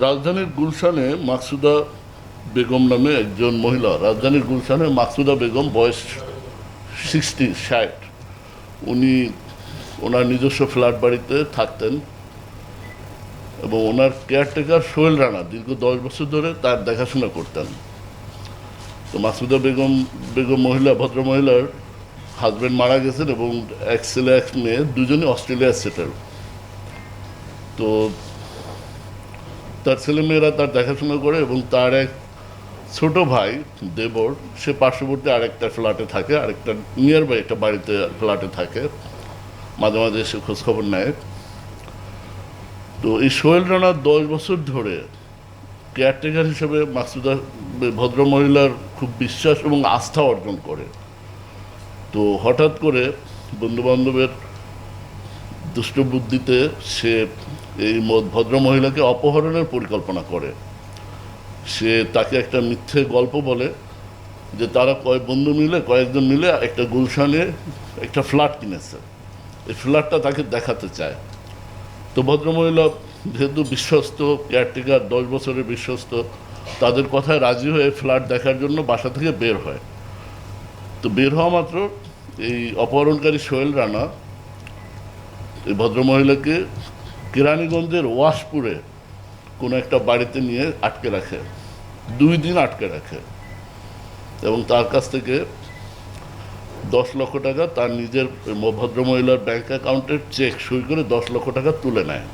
রাজধানীর গুলশানে মাকসুদা বেগম নামে একজন মহিলা, রাজধানীর গুলশানে মাকসুদা বেগম, বয়স 60 উনি ওনার নিজস্ব ফ্ল্যাট বাড়িতে থাকতেন এবং ওনার কেয়ারটেকার সোহেল রানা দীর্ঘ 10 বছর ধরে তার দেখাশোনা করতেন। তো মাকসুদা বেগম বেগম মহিলা, ভদ্র মহিলার হাজব্যান্ড মারা গেছেন এবং এক ছেলে এক মেয়ে, দুজনই অস্ট্রেলিয়া সেটেল। তো তার ছেলেমেয়েরা তার দেখাশোনা করে এবং তার এক ছোট ভাই দেবর, সে পার্শ্ববর্তী আরেকটা ফ্ল্যাটে থাকে, আরেকটা নিয়ার বাই একটা বাড়িতে ফ্ল্যাটে থাকে, মাঝে মাঝে এসে খোঁজখবর নেয়। তো এই সোহেল রানা 10 বছর ধরে কেয়ারটেকার হিসেবে মাকসুদা ভদ্রমহিলার খুব বিশ্বাস এবং আস্থা অর্জন করে। তো হঠাৎ করে বন্ধুবান্ধবের দুষ্টবুদ্ধিতে সে এই ভদ্রমহিলাকে অপহরণের পরিকল্পনা করে। সে তাকে একটা মিথ্যে গল্প বলে যে তারা কয়েকজন মিলে একটা গুলশানে একটা ফ্ল্যাট কিনেছে, এই ফ্ল্যাটটা তাকে দেখাতে চায়। তো ভদ্রমহিলা যেহেতু বিশ্বস্ত কেয়ারটেকার, 10 বছরের বিশ্বস্ত, তাদের কথায় রাজি হয়ে ফ্ল্যাট দেখার জন্য বাসা থেকে বের হয়। তো বের হওয়া মাত্র এই অপহরণকারী সোহেল রানা এই ভদ্রমহিলাকে কেরানীগঞ্জের ওয়াশপুরে কোনো একটা বাড়িতে নিয়ে আটকে রাখে, 2 দিন আটকে রাখে এবং তার কাছ থেকে 10 লক্ষ টাকা, তার নিজের ভদ্রমহিলার ব্যাংক অ্যাকাউন্টের চেক সই করে 10 লক্ষ টাকা তুলে নেয়।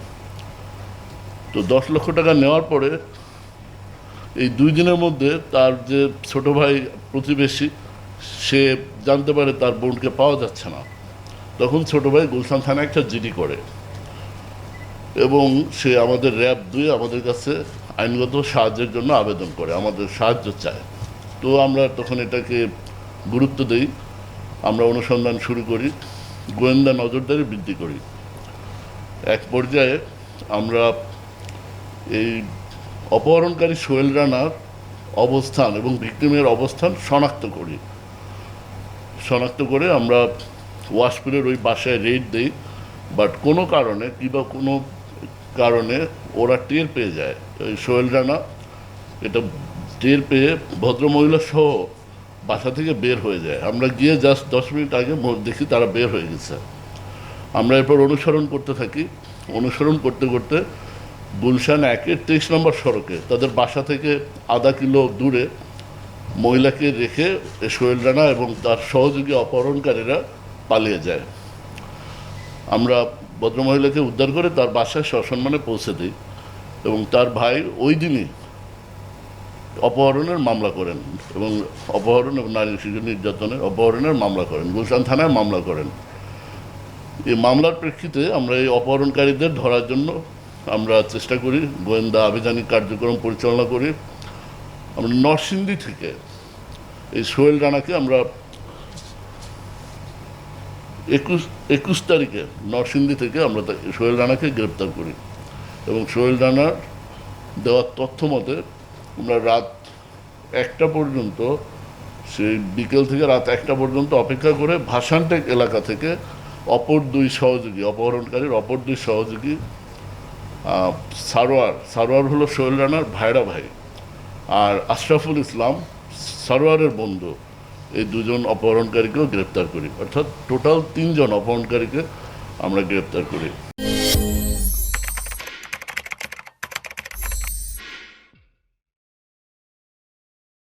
তো 10 লক্ষ টাকা নেওয়ার পরে এই 2 দিনের মধ্যে তার যে ছোট ভাই প্রতিবেশী, সে জানতে পারে তার বোনকে পাওয়া যাচ্ছে না। তখন ছোট ভাই গুলশান থানায় একটা জিডি করে এবং সে আমাদের RAB 2 আমাদের কাছে আইনগত সাহায্যের জন্য আবেদন করে, আমাদের সাহায্য চায়। তো আমরা তখন এটাকে গুরুত্ব দিই, আমরা অনুসন্ধান শুরু করি, গোয়েন্দা নজরদারি বৃদ্ধি করি। এক পর্যায়ে আমরা এই অপহরণকারী সোহেল রানার অবস্থান এবং ভিক্টিমের অবস্থান শনাক্ত করে আমরা ওয়াশপুরের ওই বাসায় রেড দিই। বাট কোনো কারণে ওরা টের পেয়ে যায়, ওই সোহেল রানা এটা টের পেয়ে ভদ্রমহিলা সহ বাসা থেকে বের হয়ে যায়। আমরা গিয়ে জাস্ট 10 মিনিট আগে দেখি তারা বের হয়ে গেছে। আমরা এরপর অনুসরণ করতে থাকি, অনুসরণ করতে করতে গুলশান 1-এর 23 নম্বর সড়কে তাদের বাসা থেকে আধা কিলো দূরে মহিলাকে রেখে সোহেল রানা এবং তার সহযোগী অপহরণকারীরা পালিয়ে যায়। আমরা ভদ্রমহিলাকে উদ্ধার করে তার বাসায় সসম্মানে পৌঁছে দিই এবং তার ভাই ওই দিনই অপহরণের মামলা করেন এবং অপহরণ এবং নারী শিশু নির্যাতনের অপহরণের মামলা করেন, গুলশান থানায় মামলা করেন। এই মামলার প্রেক্ষিতে আমরা এই অপহরণকারীদের ধরার জন্য আমরা চেষ্টা করি, গোয়েন্দা আভিযানিক কার্যক্রম পরিচালনা করি। আমরা নরসিংদী থেকে এই সোহেল রানাকে আমরা 21 তারিখে নরসিংদী থেকে আমরা সোহেল রানাকে গ্রেপ্তার করি এবং সোহেল রানার দেওয়া তথ্য মতে আমরা রাত 1টা পর্যন্ত, সেই বিকেল থেকে রাত 1টা পর্যন্ত অপেক্ষা করে ভাসানটেক এলাকা থেকে অপহরণকারীর অপর 2 সহযোগী সারোয়ার হলো সোহেল রানার ভাইরা ভাই, আর আশরাফুল ইসলাম সারোয়ারের বন্ধু, এই 2জন অপহরণকারীকেও গ্রেপ্তার করি। অর্থাৎ টোটাল 3জন অপহরণকারীকে আমরা গ্রেপ্তার করি।